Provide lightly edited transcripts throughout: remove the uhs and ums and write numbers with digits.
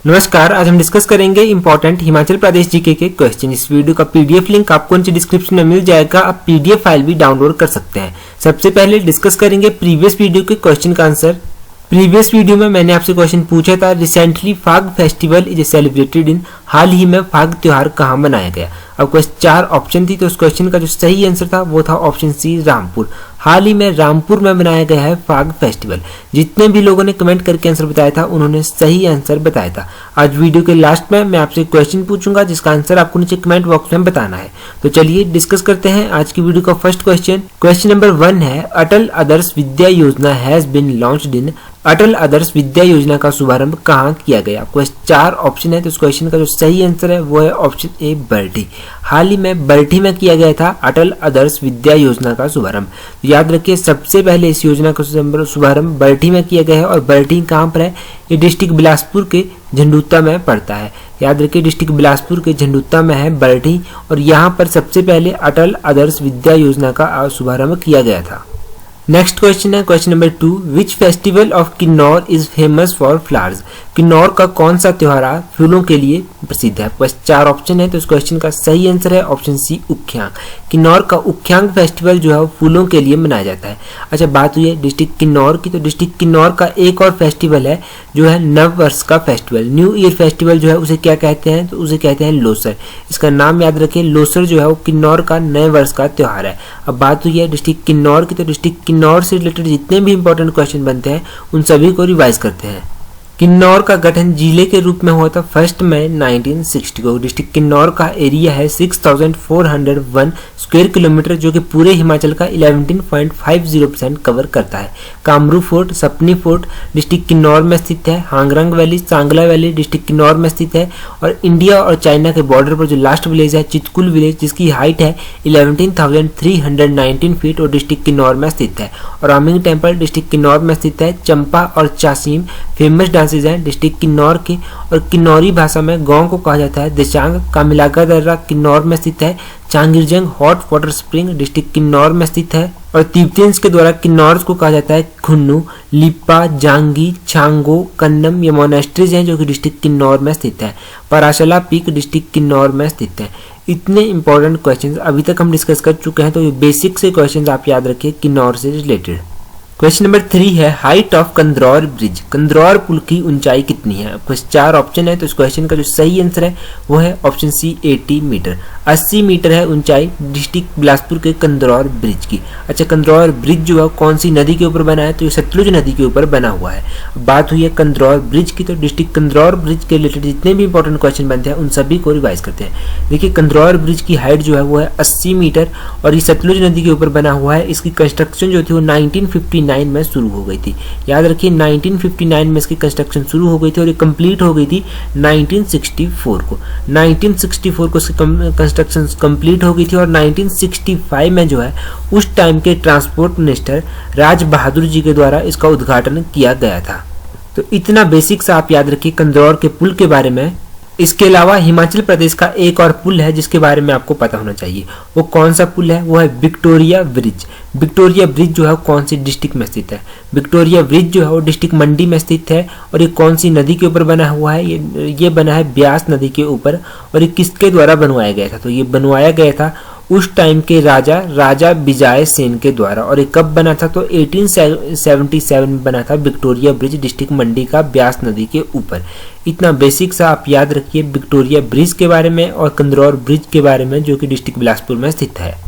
नमस्कार, आज हम डिस्कस करेंगे इंपॉर्टेंट हिमाचल प्रदेश जीके के क्वेश्चन। इस वीडियो का पीडीएफ लिंक आपको नीचे डिस्क्रिप्शन में मिल जाएगा। आप पीडीएफ फाइल भी डाउनलोड कर सकते हैं। सबसे पहले डिस्कस करेंगे प्रीवियस वीडियो के क्वेश्चन का आंसर। प्रीवियस वीडियो में मैंने आपसे क्वेश्चन पूछा था, रिसेंटली फाग फेस्टिवल इज सेलिब्रेटेड इन, हाल ही में फाग त्योहार कहाँ मनाया गया। अब क्वेश्चन 4 ऑप्शन थी, तो उस क्वेश्चन का जो सही आंसर था वो था ऑप्शन सी, रामपुर। हाल ही में रामपुर में मनाया गया है फाग फेस्टिवल। जितने भी लोगों ने कमेंट करके आंसर बताया था उन्होंने सही आंसर बताया था। आज वीडियो के लास्ट में मैं आपसे क्वेश्चन पूछूंगा जिसका आंसर आपको नीचे कमेंट बॉक्स में बताना है। तो चलिए डिस्कस करते हैं आज की वीडियो का फर्स्ट क्वेश्चन। क्वेश्चन नंबर 1 है, अटल आदर्श विद्या योजना हैज बीन लॉन्च्ड इन। अटल आदर्श विद्या योजना का शुभारंभ कहाँ किया गया। क्वेश्चन 4 ऑप्शन है, तो इस क्वेश्चन का जो सही आंसर है वो है ऑप्शन ए, बरठी। हाल ही में बरठी में किया गया था अटल आदर्श विद्या योजना का शुभारंभ। याद रखिए, सबसे पहले इस योजना का शुभारंभ बरठी में किया गया है। और बरठी कहाँ पर है? ये डिस्ट्रिक्ट बिलासपुर के झंडूता में पड़ता है। याद रखिए, डिस्ट्रिक्ट बिलासपुर के झंडूता में है बरठी, और यहाँ पर सबसे पहले अटल आदर्श विद्या योजना का शुभारंभ किया गया था। नेक्स्ट क्वेश्चन है question number 2, which festival of Kinnaur is famous for flowers. Kinnaur का कौन सा त्योहार फूलों के लिए प्रसिद्ध है। क्वेश्चन 4 ऑप्शन है, तो इस क्वेश्चन का सही आंसर है ऑप्शन सी, उख्यांग। किन्नौर का उख्यांग फेस्टिवल जो है वो फूलों के लिए मनाया जाता है। अच्छा, बात हुई है डिस्ट्रिक्ट किन्नौर की, तो डिस्ट्रिक्ट किन्नौर का एक और फेस्टिवल है जो है नव वर्ष का फेस्टिवल, न्यू ईयर फेस्टिवल जो है उसे क्या कहते हैं, तो उसे कहते हैं लोसर। इसका नाम याद रखें, लोसर जो है वो किन्नौर का नए वर्ष का त्योहार है। अब बात हुई है डिस्ट्रिक्ट किन्नौर की, तो डिस्ट्रिक्ट किन्नौर से रिलेटेड जितने भी इंपॉर्टेंट क्वेश्चन बनते हैं उन सभी को रिवाइज करते हैं। किन्नौर का गठन जिले के रूप में हुआ था 1 मई 1960 को। डिस्ट्रिक्ट किन्नौर का एरिया है 6401 स्क्वायर किलोमीटर, जो कि पूरे हिमाचल का 11.50% कवर करता है। Kamru fort, Sapni fort district Kinnaur में स्थित है। Hangrang valley, Sangla valley district Kinnaur में स्थित है। और इंडिया और चाइना के बॉर्डर पर जो लास्ट विलेज है चितकुल विलेज, जिसकी हाइट है 11,319 फीट, और डिस्ट्रिक्ट किन्नौर में स्थित है। और रामिंग टेम्पल डिस्ट्रिक्ट किन्नौर में स्थित है। चंपा और चासीम फेमस डांसेज हैं डिस्ट्रिक्ट किन्नौर के। और किन्नौरी भाषा में गांव को कहा जाता है दिशांग। कामिलाका दर्रा किन्नौर में स्थित है। Changirjang hot water spring district Kinnaur में स्थित है। और तिब्बतियंस के द्वारा किन्नौर को कहा जाता है खुन्नू। लिप्पा, जांगी, छांगो, कन्नम ये मोनेस्ट्रीज हैं जो कि डिस्ट्रिक्ट किन्नौर में स्थित है। पराशला पीक डिस्ट्रिक्ट किन्नौर में स्थित है। इतने इंपॉर्टेंट क्वेश्चंस अभी तक हम डिस्कस कर चुके हैं, तो ये बेसिक से क्वेश्चंस आप याद रखिए किन्नौर से रिलेटेड। क्वेश्चन नंबर 3 है, height of Kandrour bridge. Kandrour पुल की ऊंचाई कितनी है। क्वेश्चन 4 ऑप्शन है, तो इस क्वेश्चन का जो सही आंसर है वो है ऑप्शन सी, 80 मीटर। 80 मीटर है ऊंचाई डिस्ट्रिक्ट बिलासपुर के कंदरौर ब्रिज की। अच्छा, कंदरौर ब्रिज जो है कौन सी नदी के ऊपर बना है, तो ये सतलुज नदी के ऊपर बना हुआ है। बात हुई है कंदरौर ब्रिज की, तो डिस्ट्रिक्ट कंदरौर ब्रिज के रिलेटेड जितने भी इंपॉर्टेंट क्वेश्चन बनते हैं उन सभी को रिवाइज करते हैं। देखिए, कंदरौर ब्रिज की हाइट जो है वो है 80 मीटर, और ये सतलुज नदी के ऊपर बना हुआ है। इसकी कंस्ट्रक्शन जो थी वो 1959 में शुरू हो गई थी। याद रखिए, 1959 में इसकी कंस्ट्रक्शन शुरू हो गई थी और ये कंप्लीट हो गई थी 1964 को। 1964 को इसकी कंस्ट्रक्शन कंप्लीट हो गई थी। और 1965 में जो है उस टाइम के ट्रांसपोर्ट मिनिस्टर राज बहादुर जी के द्वारा इसका उद्घाटन किया गया था। तो इतना बेसिक सा आप याद रखिए कंदरौर के पुल के बारे में। इसके अलावा हिमाचल प्रदेश का एक और पुल है जिसके बारे में आपको पता होना चाहिए। वो कौन सा पुल है? वो है विक्टोरिया ब्रिज। विक्टोरिया ब्रिज जो है कौन सी डिस्ट्रिक्ट में स्थित है? विक्टोरिया ब्रिज जो है वो डिस्ट्रिक्ट मंडी में स्थित है। और ये कौन सी नदी के ऊपर बना हुआ है? ये बना है ब्यास नदी के ऊपर। और ये किसके द्वारा बनवाया गया था? तो ये बनवाया गया था उस टाइम के राजा विजय सेन के द्वारा। और ये कब बना था? तो 1877 में बना था विक्टोरिया ब्रिज डिस्ट्रिक्ट मंडी का ब्यास नदी के ऊपर। इतना बेसिक सा आप याद रखिए विक्टोरिया ब्रिज के बारे में और कंदरौर ब्रिज के बारे में जो कि डिस्ट्रिक्ट बिलासपुर में स्थित है।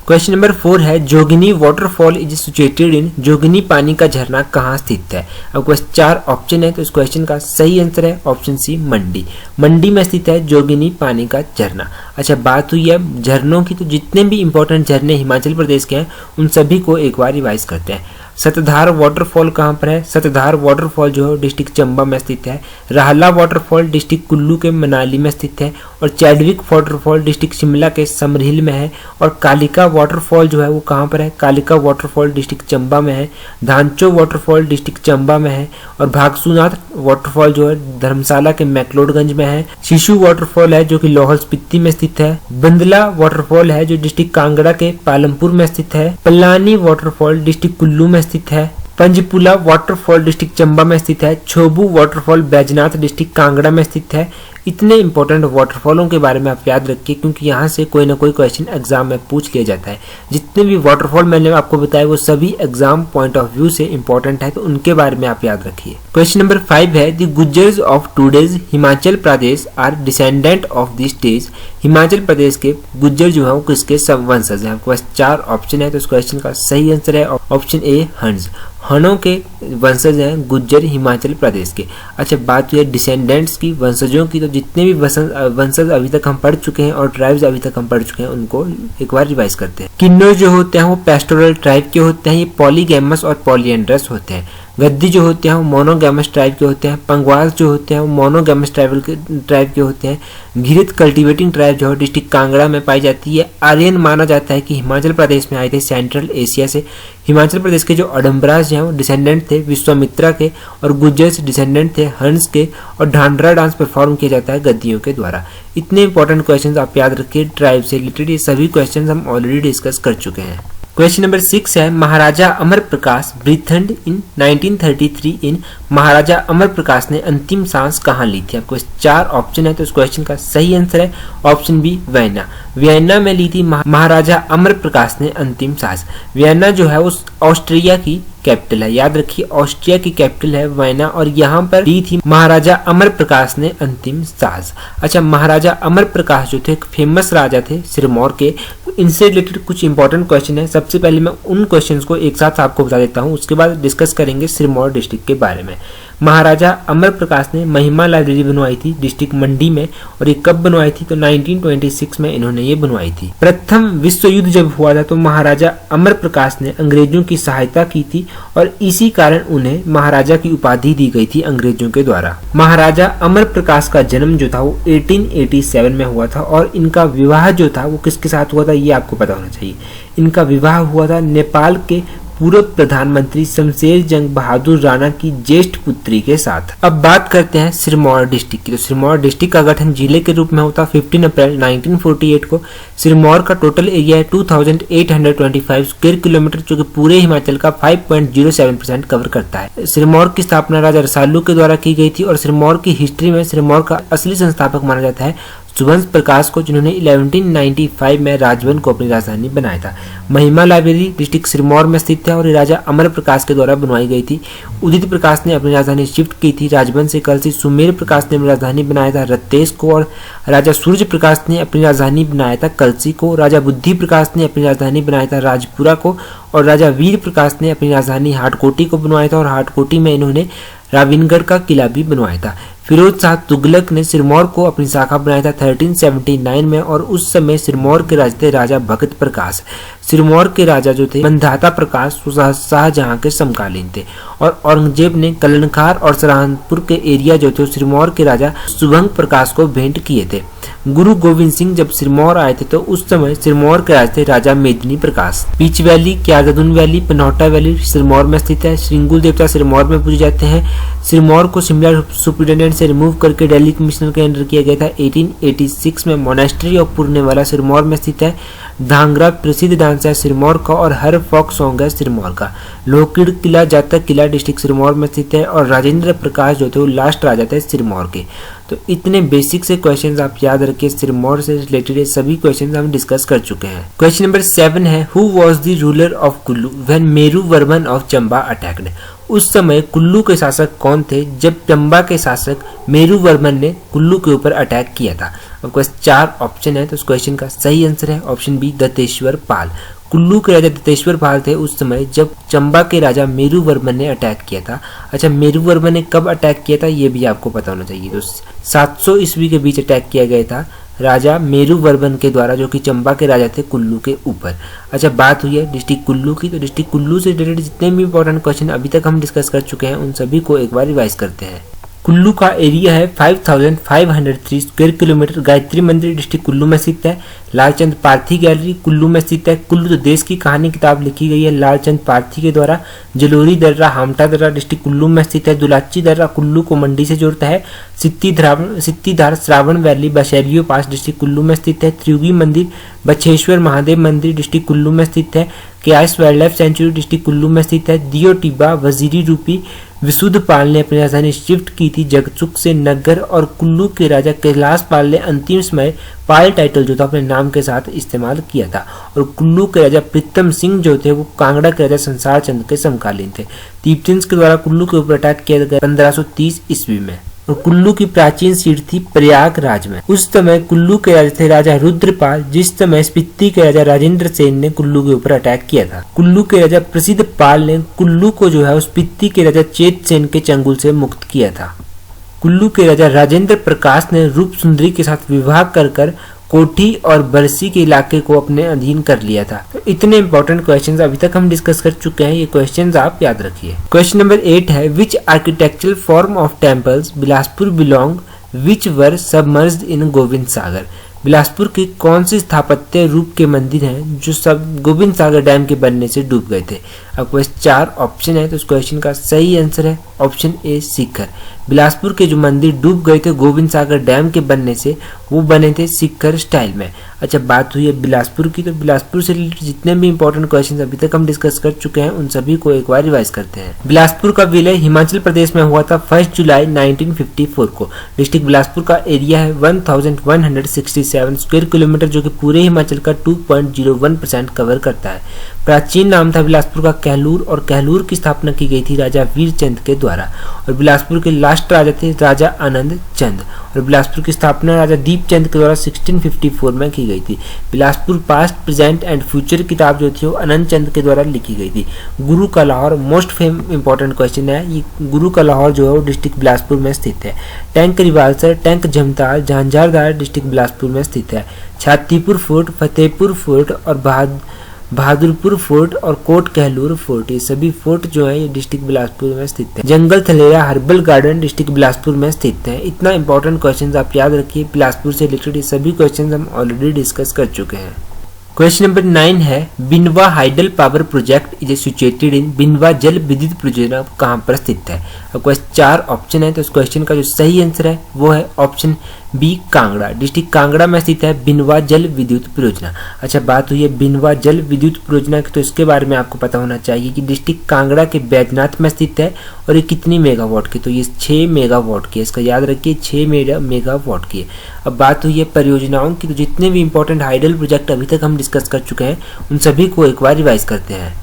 क्वेश्चन नंबर 4 है, जोगिनी वाटरफॉल इज सिचुएटेड इन। जोगिनी पानी का झरना कहाँ स्थित है। अब क्वेश्चन 4 ऑप्शन है, तो इस क्वेश्चन का सही आंसर है ऑप्शन सी, मंडी। मंडी में स्थित है जोगिनी पानी का झरना। अच्छा, बात हुई है झरनों की, तो जितने भी इंपॉर्टेंट झरने हिमाचल प्रदेश के हैं उन सभी को एक बार रिवाइज करते हैं। सतधार वाटरफॉल कहाँ पर है? सतधार वाटरफॉल जो है डिस्ट्रिक्ट चंबा में स्थित है। राहला वाटरफॉल डिस्ट्रिक्ट कुल्लू के मनाली में स्थित है। और चैडविक वाटरफॉल डिस्ट्रिक्ट शिमला के समरहिल में है। और कालिका वाटरफॉल जो है वो कहाँ पर है? कालिका वाटरफॉल डिस्ट्रिक्ट चंबा में है। धांचो वाटरफॉल डिस्ट्रिक्ट चंबा में है। और भागसूनाथ वाटरफॉल जो है धर्मशाला के मैक्लोडगंज में है। शिशु वाटरफॉल है जो कि लाहौल स्पीति में स्थित है। बंदला वाटरफॉल है जो डिस्ट्रिक्ट कांगड़ा के पालमपुर में स्थित है। पलानी वाटरफॉल डिस्ट्रिक्ट कुल्लू में स्थित है। पंजपुला वाटरफॉल डिस्ट्रिक्ट चंबा में स्थित है। छोबू वाटरफॉल बैजनाथ डिस्ट्रिक्ट कांगड़ा में स्थित है। इतने इंपॉर्टेंट वाटरफॉलों के बारे में आप याद रखिए, क्योंकि यहाँ से कोई ना कोई क्वेश्चन एग्जाम में पूछ लिया जाता है। जितने भी वाटरफॉल मैंने आपको बताया वो सभी एग्जाम पॉइंट ऑफ व्यू से इंपॉर्टेंट है, तो उनके बारे में आप याद रखिए। क्वेश्चन नंबर 5 है, the Gujjars of today's Himachal Pradesh are descendant of the stage. Himachal Pradesh के गुज्जर जो है वो किसके वंशज हैं? आपके पास 4 ऑप्शन है, तो इस क्वेश्चन का सही आंसर है ऑप्शन ए हंस। हनों के वंशज हैं गुज्जर हिमाचल प्रदेश के। अच्छा, बात हुई है डिसेंडेंट्स की, वंशजों की, तो जितने भी वंशज अभी तक हम पढ़ चुके हैं और ट्राइब्स अभी तक हम पढ़ चुके हैं उनको एक बार रिवाइज करते हैं। किन्नौर जो होते हैं वो पेस्टोरल ट्राइब के होते हैं, ये पॉलीगैमस और पॉलीएंड्रस होते हैं। गद्दी जो होते हैं वो मोनोगैमस ट्राइब के होते हैं। पंगवाल जो होते हैं वो मोनोगैमस ट्राइब के होते हैं। घिरित कल्टीवेटिंग ट्राइब जो है डिस्ट्रिक्ट कांगड़ा में पाई जाती है। आर्यन माना जाता है कि हिमाचल प्रदेश में आए थे सेंट्रल एशिया से। हिमाचल प्रदेश के जो अडम्बराज हैं वो डिसेंडेंट थे विश्वामित्रा के, और गुज्जर्स डिसेंडेंट थे हंस के, और ढांडरा डांस परफॉर्म किया जाता है गद्दियों के द्वारा। इतने इंपॉर्टेंट क्वेश्चंस आप याद रखिए ट्राइब से रिलेटेड, ये सभी क्वेश्चंस हम ऑलरेडी डिस्कस कर चुके हैं। क्वेश्चन नंबर 6 है, महाराजा अमर प्रकाश ब्रीथेड इन 1933 इन। महाराजा अमर प्रकाश ने अंतिम सांस कहाँ ली थी? आपको 4 ऑप्शन है, तो इस क्वेश्चन का सही आंसर है ऑप्शन बी वियना। वियना में ली थी महाराजा अमर प्रकाश ने अंतिम सांस। वियना जो है उस ऑस्ट्रिया की कैपिटल है, याद रखिए ऑस्ट्रिया की कैपिटल है वियना, और यहाँ पर ली थी महाराजा अमर प्रकाश ने अंतिम सांस। अच्छा, महाराजा अमर प्रकाश जो थे एक फेमस राजा थे सिरमौर के, तो इनसे रिलेटेड कुछ इंपॉर्टेंट क्वेश्चन है। सबसे पहले मैं उन क्वेश्चंस को एक साथ आपको बता देता हूँ, उसके बाद डिस्कस करेंगे सिरमौर डिस्ट्रिक्ट के बारे में। महाराजा अमर प्रकाश ने महिमा लाइब्रेरी बनवाई थी डिस्ट्रिक्ट मंडी में, और ये कब बनवाई थी? तो 1926 में इन्होंने ये बनवाई थी। प्रथम विश्व युद्ध जब हुआ था तो महाराजा अमर प्रकाश ने अंग्रेजों की सहायता की थी, और इसी कारण उन्हें महाराजा की उपाधि दी गई थी अंग्रेजों के द्वारा। महाराजा अमर प्रकाश का जन्म जो था वो 1887 में हुआ था, और इनका विवाह जो था वो किसके साथ हुआ था ये आपको पता होना चाहिए। इनका विवाह हुआ था नेपाल के पूर्व प्रधानमंत्री शमशेर जंग बहादुर राणा की ज्येष्ठ पुत्री के साथ। अब बात करते हैं सिरमौर डिस्ट्रिक्ट की। तो सिरमौर डिस्ट्रिक्ट का गठन जिले के रूप में होता 15 अप्रैल 1948 को। सिरमौर का टोटल एरिया है 2825 स्क्वायर किलोमीटर, जो कि पूरे हिमाचल का 5.07% कवर करता है। सिरमौर की स्थापना राजा रसालू के द्वारा की गई थी, और सिरमौर की हिस्ट्री में सिरमौर का असली संस्थापक माना जाता है सुवंश प्रकाश को, जिन्होंने 1195 में राजभवन को अपनी राजधानी बनाया था। महिमा लाइब्रेरी डिस्ट्रिक्ट सिरमौर में स्थित है, और ये राजा अमर प्रकाश के द्वारा बनवाई गई थी। उदित प्रकाश ने अपनी राजधानी शिफ्ट की थी राजभवन से कलसी। सुमेर प्रकाश ने अपनी राजधानी बनाया था रत्तेश को, और राजा सूर्य प्रकाश ने अपनी राजधानी बनाया था कलसी को। राजा बुद्धि प्रकाश ने अपनी राजधानी बनाया था राजपुरा को, और राजा वीर प्रकाश ने अपनी राजधानी हाटकोटी को बनवाया था, और हाटकोटी में इन्होंने राविनगढ़ का किला भी बनवाया था। फिरोज शाह तुगलक ने सिरमौर को अपनी शाखा बनाया था 1379 में, और उस समय सिरमौर के राजा थे राजा भगत प्रकाश। सिरमौर के राजा जो थे मंधाता प्रकाश शाहजहां के समकालीन थे, और औरंगजेब ने कलनखार और सराहनपुर के एरिया जो थे सिरमौर के राजा शुभंग प्रकाश को भेंट किए थे। गुरु गोविंद सिंह जब सिरमौर आए थे तो उस समय सिरमौर के राजा थे Raja Medini Prakash. Peach valley, Kyardun valley, Paonta valley Sirmaur में स्थित है। श्रृंगुल देवता सिरमौर में पूजे जाते हैं। सिरमौर को शिमला सुप्रिटेंडेंट से रिमूव करके दिल्ली कमिश्नर के अंडर किया गया था 1886 में। मोनेस्ट्री ऑफ पुरनेवाला सिरमौर में स्थित है। धांगरा प्रसिद्ध डांस है सिरमौर का, और हर फोक सॉन्ग है सिरमौर का। लोहकीड़ किला जातक किला डिस्ट्रिक्ट सिरमौर में स्थित है, और राजेंद्र प्रकाश जो थे वो लास्ट राजा थे सिरमौर के। तो इतने बेसिक से क्वेश्चंस आप याद रखिए, सिरमौर से रिलेटेड सभी क्वेश्चंस हम डिस्कस कर चुके हैं। क्वेश्चन नंबर 7 है, who was the ruler of Kullu when Meru Varman of Chamba attacked. उस समय कुल्लू के शासक कौन थे जब चंबा के शासक मेरू वर्मन ने कुल्लू के ऊपर अटैक किया था? आपके पास 4 ऑप्शन है, तो इस क्वेश्चन का सही आंसर है ऑप्शन बी दत्तेश्वर पाल। कुल्लू के राजा दत्तेश्वर पाल थे उस समय जब चंबा के राजा मेरू वर्मन ने अटैक किया था। अच्छा, मेरू वर्मन ने कब अटैक किया था ये भी आपको पता होना चाहिए। तो 700 ईस्वी के बीच अटैक किया गया था राजा मेरू वर्मन के द्वारा, जो कि चंबा के राजा थे कुल्लू के ऊपर। अच्छा, बात हुई है डिस्ट्रिक्ट कुल्लू की, तो डिस्ट्रिक्ट कुल्लू से रिलेटेड जितने भी इंपॉर्टेंट क्वेश्चन अभी तक हम डिस्कस कर चुके हैं उन सभी को एक बार रिवाइज करते हैं। कुल्लू का एरिया है 5503 स्क्वायर किलोमीटर। गायत्री मंदिर डिस्ट्रिक्ट कुल्लू में स्थित है। लालचंद पारथी गैलरी कुल्लू में स्थित है। कुल्लू तो देश की कहानी किताब लिखी गई है लालचंद पारथी के द्वारा। जलोरी दर्रा हामटा दर्रा डिस्ट्रिक्ट कुल्लू में स्थित है। दुलाची दर्रा कुल्लू को मंडी से जोड़ता है। सित्तीधार श्रावण वैली बशैलियो पास डिस्ट्रिक्ट कुल्लू में स्थित है। त्रियुगी मंदिर बछेश्वर महादेव मंदिर डिस्ट्रिक्ट कुल्लू में स्थित है। Kais wildlife sanctuary district Kullu में स्थित है। दियो टिब्बा वजीरी रूपी विशुद्ध पाल ने अपनी राजधानी शिफ्ट की थी जगचुक से नगर, और कुल्लू के राजा कैलाश पाल ने अंतिम समय पाल टाइटल जो था अपने नाम के साथ इस्तेमाल किया था। और कुल्लू के राजा प्रीतम सिंह जो थे वो कांगड़ा के राजा संसार चंद के समकालीन थे। तीर्थंस के द्वारा कुल्लू के ऊपर अटैक किया गया 1530 ईस्वी में। और कुल्लू की प्राचीन सीट थी प्रयागराज में। उस समय कुल्लू के राजा थे राजा रुद्रपाल, जिस समय स्पीति के राजा राजेंद्र सेन ने कुल्लू के ऊपर अटैक किया था। कुल्लू के राजा प्रसिद्ध पाल ने कुल्लू को जो है स्पीति के राजा चेत सेन के चंगुल से मुक्त किया था। कुल्लू के राजा राजेंद्र प्रकाश ने रूप सुंदरी के साथ विवाह कर कोठी और बरसी के इलाके को अपने अधीन कर लिया था। तो इतने इंपॉर्टेंट क्वेश्चंस अभी तक हम डिस्कस कर चुके हैं, ये क्वेश्चंस आप याद रखिए। क्वेश्चन नंबर 8 है which architectural form of temples Bilaspur belong which were submerged in Gobind Sagar. Bilaspur के कौन सी स्थापत्य रूप के मंदिर हैं जो सब गोविंद सागर डैम के बनने से डूब गए थे। आपको 4 ऑप्शन है, तो इस क्वेश्चन का सही आंसर है ऑप्शन ए शिखर। बिलासपुर के जो मंदिर डूब गए थे गोविंद सागर डैम के बनने से, वो बने थे शिखर स्टाइल में। अच्छा, बात हुई है बिलासपुर की, तो बिलासपुर से रिलेटेड जितने भी इंपॉर्टेंट क्वेश्चन अभी तक हम डिस्कस कर चुके हैं उन सभी को एक बार रिवाइज करते हैं। बिलासपुर का विलय हिमाचल प्रदेश में हुआ था 1 जुलाई 1954 को। डिस्ट्रिक्ट बिलासपुर का एरिया है 1167 स्क्वायर किलोमीटर, जो कि पूरे हिमाचल का 2.01% कवर करता है। प्राचीन नाम था बिलासपुर का कहलूर, और कहलूर की स्थापना की गई थी राजा वीरचंद के द्वारा। और बिलासपुर के लास्ट राजा थे राजा आनंद चंद, और बिलासपुर की स्थापना राजा दीपचंद के द्वारा 1654 में की गई थी। Bilaspur past present and future किताब जो थी वो आनंद चंद के द्वारा लिखी गई थी। गुरु का लाहौर मोस्ट इंपॉर्टेंट क्वेश्चन है, ये गुरु का लाहौर जो है वो डिस्ट्रिक्ट बिलासपुर में स्थित है। Tank Rewalsar tank Jhamtal Jhanjhardar district Bilaspur में स्थित है। छातीपुर फोर्ट, फतेहपुर फोर्ट और बहादुरपुर फोर्ट और कोट कहलूर फोर्ट, ये सभी फोर्ट जो है ये डिस्ट्रिक्ट बिलासपुर में स्थित है। जंगल थलेरा हर्बल गार्डन डिस्ट्रिक्ट बिलासपुर में स्थित है। इतना इंपॉर्टेंट क्वेश्चंस आप याद रखिए, बिलासपुर से रिलेटेड ये सभी क्वेश्चंस हम ऑलरेडी डिस्कस कर चुके हैं। क्वेश्चन नंबर 9 है Binwa hydel power project is situated in Binwa जल विद्युत परियोजना कहाँ पर स्थित है। आपको 4 ऑप्शन है, तो इस क्वेश्चन का जो सही आंसर है वो है option B Kangra. District Kangra में स्थित है बिनवा जल विद्युत परियोजना। अच्छा, बात हुई है बिनवा जल विद्युत परियोजना की, तो इसके बारे में आपको पता होना चाहिए कि डिस्ट्रिक्ट कांगड़ा के बैजनाथ में स्थित है और ये कितनी मेगावाट की, तो ये 6 मेगावाट की है। इसका याद रखिए 6 मेगावाट की है। अब बात हुई है परियोजनाओं की, तो जितने भी इंपॉर्टेंट हाइडल प्रोजेक्ट अभी तक हम डिस्कस कर चुके हैं उन सभी को एक बार रिवाइज करते हैं।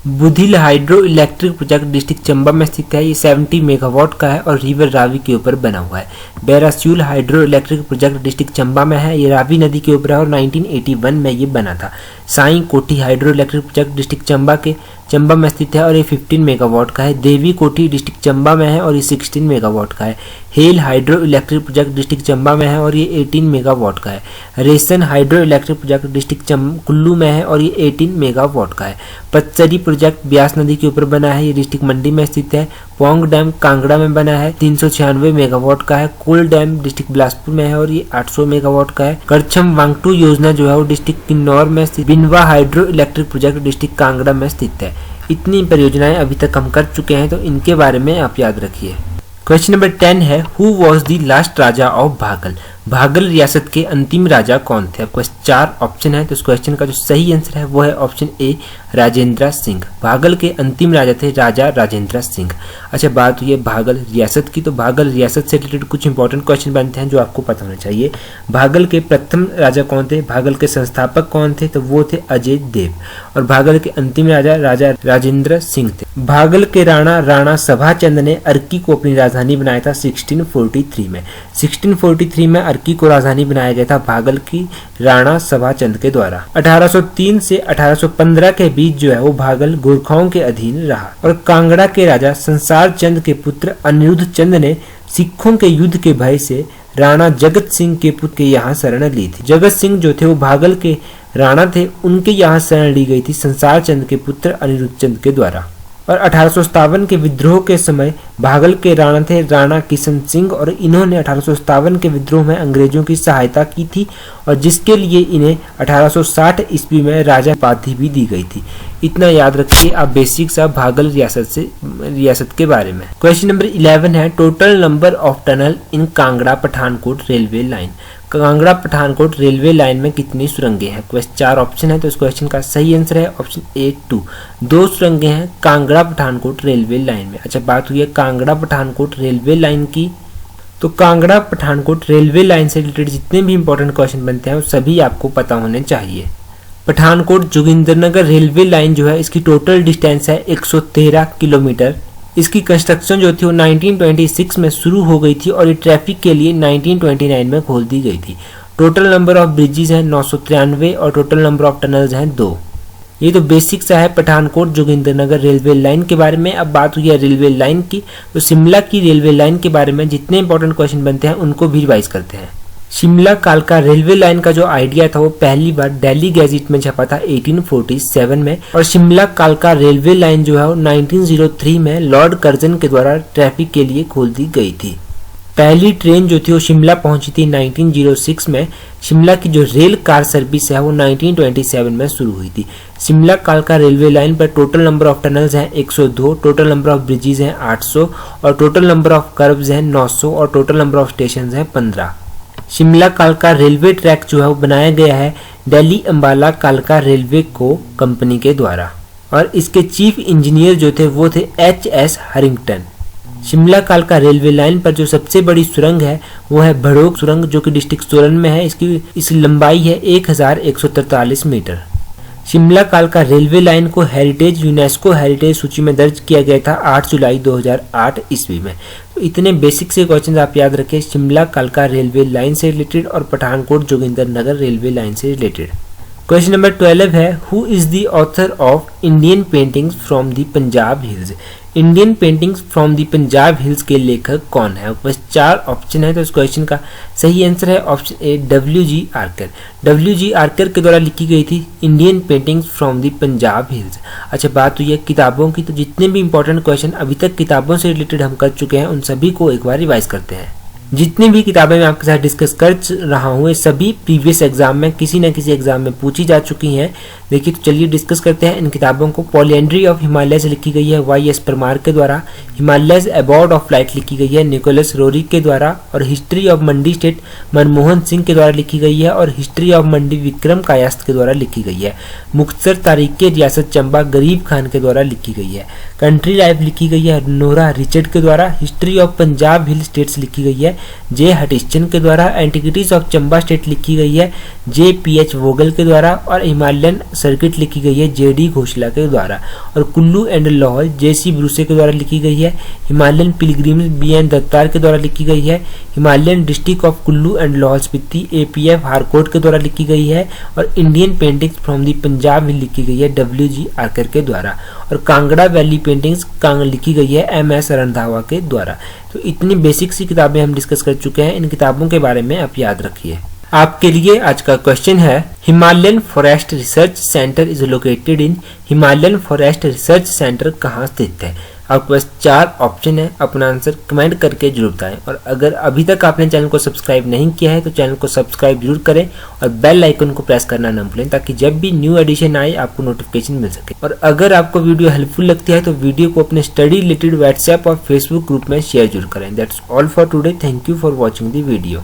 Budhil hydro electric project district Chamba में स्थित है, ये 70 मेगावाट का है और रिवर रावी के ऊपर बना हुआ है। Bairasiul hydro electric project district Chamba में है, ये रावी नदी के ऊपर है और 1981 में ये बना था। साई कोठी hydro electric project district Chamba में स्थित है और ये 15 मेगावाट का है। देवी कोठी डिस्ट्रिक्ट चंबा में है और ये 16 मेगावाट का है। Hello hydro electric project district Chamba में है और ये 18 मेगावाट का है। Ration hydro electric project district Kullu में है और ये 18 मेगावाट का है। पचसरी प्रोजेक्ट ब्यास नदी के ऊपर बना है, ये डिस्ट्रिक्ट मंडी में स्थित है। पोंग डैम कांगड़ा में बना है, 396 मेगावाट का है। कोल डैम डिस्ट्रिक्ट बिलासपुर में है और ये 800 मेगावाट का है। करछम वांगटू योजना जो है वो डिस्ट्रिक्ट किन्नौर में स्थित। Binwa hydro electric project district Kangra में स्थित है। इतनी परियोजनाएं अभी तक हम कर चुके हैं, तो इनके बारे में आप याद रखिए। क्वेश्चन नंबर 10 है who was the last Raja of भागल। भागल रियासत के अंतिम राजा कौन थे। आपको 4 ऑप्शन है, तो इस क्वेश्चन का जो सही आंसर है वो है ऑप्शन ए राजेंद्र सिंह। भागल के अंतिम राजा थे राजा राजेंद्र सिंह। अच्छा, बात हुई है भागल रियासत की, तो भागल रियासत से रिलेटेड कुछ इंपॉर्टेंट क्वेश्चन बनते हैं जो आपको पता होना चाहिए। भागल के प्रथम राजा कौन थे, भागल के संस्थापक कौन थे, तो वो थे अजय देव। और भागल के अंतिम राजा राजा राजेंद्र सिंह थे। भागल के राणा सभाचंद ने अर्की को अपनी राजधानी बनाया था 1643 में। 1643 में अर्की को राजधानी बनाया गया था भागल की राणा सभाचंद के द्वारा। 1803 से 1815 के बीच जो है वो भागल गोरखाओं के अधीन रहा। और कांगड़ा के राजा संसार चंद के पुत्र अनिरुद्ध चंद ने सिखों के युद्ध के भय से राणा जगत सिंह के पुत्र के यहाँ शरण ली थी। जगत सिंह जो थे वो भागल के राणा थे, उनके यहाँ शरण ली गई थी संसार चंद के पुत्र अनिरुद्ध चंद के द्वारा। और 1857 के विद्रोह के समय भागल के राणा थे राणा किशन सिंह और इन्होंने 1857 के विद्रोह में अंग्रेजों की सहायता की थी और जिसके लिए इन्हें 1860 ईस्वी में राजा उपाधि भी दी गई थी। इतना याद रखिए आप बेसिक सा भागल रियासत के बारे में। क्वेश्चन नंबर 11 है total number of tunnel in Kangra Pathankot railway line. Kangra Pathankot railway line में कितनी सुरंगें हैं? क्वेश्चन 4 ऑप्शन है तो इस क्वेश्चन का सही आंसर है ऑप्शन ए 2। 2 सुरंगें हैं कांगड़ा पठानकोट रेलवे लाइन में। अच्छा, बात हुई है कांगड़ा पठानकोट रेलवे लाइन की, तो कांगड़ा पठानकोट रेलवे लाइन से रिलेटेड जितने भी इंपॉर्टेंट क्वेश्चन बनते हैं वो सभी आपको पता होने चाहिए। पठानकोट जोगिंद्रनगर रेलवे लाइन जो है इसकी टोटल डिस्टेंस है 113 किलोमीटर। इसकी कंस्ट्रक्शन जो थी वो 1926 में शुरू हो गई थी और ये ट्रैफिक के लिए 1929 में खोल दी गई थी। टोटल नंबर ऑफ ब्रिजेस हैं 993 और टोटल नंबर ऑफ टनल्स हैं 2। ये तो बेसिक सा है पठानकोट जोगिंद्रनगर रेलवे लाइन के बारे में। अब बात हुई है रेलवे लाइन की, तो शिमला की रेलवे लाइन के बारे में जितने इंपॉर्टेंट क्वेश्चन बनते हैं उनको भी रिवाइज करते हैं। शिमला कालका रेलवे लाइन का जो आइडिया था वो पहली बार दिल्ली गैजेट में छपा था 1847 में और शिमला कालका रेलवे लाइन जो है वो 1903 में लॉर्ड कर्जन के द्वारा ट्रैफिक के लिए खोल दी गई थी। पहली ट्रेन जो थी वो शिमला पहुंची थी 1906 में। शिमला की जो रेल कार सर्विस है वो 1927 में शुरू हुई थी। शिमला कालका रेलवे लाइन पर टोटल नंबर ऑफ टनल्स हैं 102, टोटल नंबर ऑफ ब्रिजेस हैं 800 और टोटल नंबर ऑफ कर्व्स हैं 900 और टोटल नंबर ऑफ स्टेशन हैं 15। शिमला कालका रेलवे ट्रैक जो है वो बनाया गया है दिल्ली अंबाला कालका रेलवे को कंपनी के द्वारा और इसके चीफ इंजीनियर जो थे वो थे HS हरिंगटन। शिमला कालका रेलवे लाइन पर जो सबसे बड़ी सुरंग है वो है भड़ोक सुरंग जो कि डिस्ट्रिक्ट सोलन में है। इसकी लंबाई है 1143 मीटर। शिमला कालका रेलवे लाइन को यूनेस्को हेरिटेज सूची में दर्ज किया गया था 8 जुलाई 2008 ईस्वी में। तो इतने बेसिक से क्वेश्चन आप याद रखें शिमला कालका रेलवे लाइन से रिलेटेड और पठानकोट जोगिंद्रनगर रेलवे लाइन से रिलेटेड। क्वेश्चन नंबर 12 है who is the author of Indian paintings from the Punjab hills. Indian paintings from the Punjab hills के लेखक कौन है? बस 4 ऑप्शन है तो इस क्वेश्चन का सही आंसर है ऑप्शन ए WG आर्कर। WG आर्कर के द्वारा लिखी गई थी Indian paintings from the Punjab hills. अच्छा, बात हुई है किताबों की, तो जितने भी इंपॉर्टेंट क्वेश्चन अभी तक किताबों से रिलेटेड हम कर चुके हैं उन सभी को एक बार रिवाइज करते हैं। जितनी भी किताबें मैं आपके साथ डिस्कस कर रहा हूँ ये सभी प्रीवियस एग्जाम में किसी न किसी एग्जाम में पूछी जा चुकी हैं। देखिए, तो चलिए डिस्कस करते हैं इन किताबों को। पॉलिएंड्री ऑफ हिमालय से लिखी गई है YS परमार के द्वारा। हिमालयज अबॉर्ड ऑफ लाइट लिखी गई है निकोलस रोरी के द्वारा और history of Mandi state Manmohan Singh के द्वारा लिखी गई है और हिस्ट्री ऑफ मंडी विक्रम कायस्थ के द्वारा लिखी गई है। मुख्तसर तारीख रियासत चंबा गरीब खान के द्वारा लिखी गई है। कंट्री लाइफ लिखी गई है नोरा रिचर्ड के द्वारा। History of Punjab hill states लिखी गई है J हटिस्टन के द्वारा। एंटिक्विटीज ऑफ चंबा स्टेट लिखी गई है JPH वोगल के द्वारा और हिमालयन सर्किट लिखी गई है JD घोषला के द्वारा और कुल्लू एंड लाहौल JC ब्रूसे के द्वारा लिखी गई है। हिमालयन पिलग्रिम्स BN दत्तार के द्वारा लिखी गई है। Himalayan district of Kullu and Lahaul Spiti APF Harcourt के द्वारा लिखी गई है और Indian paintings from the Punjab लिखी गई है WG आर्कर के द्वारा और कांगड़ा वैली पेंटिंग्स लिखी गई है MS रंधावा के द्वारा। तो इतनी बेसिक सी किताबें हम डिस्कस कर चुके हैं, इन किताबों के बारे में आप याद रखिए। आपके लिए आज का क्वेश्चन है Himalayan forest research centre is located in. Himalayan forest research centre कहाँ स्थित है? आपके पास 4 ऑप्शन है, अपना आंसर कमेंट करके जरूर बताएं और अगर अभी तक आपने चैनल को सब्सक्राइब नहीं किया है तो चैनल को सब्सक्राइब जरूर करें और बेल आइकन को प्रेस करना ना भूलें ताकि जब भी न्यू एडिशन आए आपको नोटिफिकेशन मिल सके। और अगर आपको वीडियो हेल्पफुल लगती है तो वीडियो को अपने स्टडी रिलेटेड व्हाट्सएप और फेसबुक ग्रुप में शेयर जरूर करें। That's all for today. Thank you for watching the video.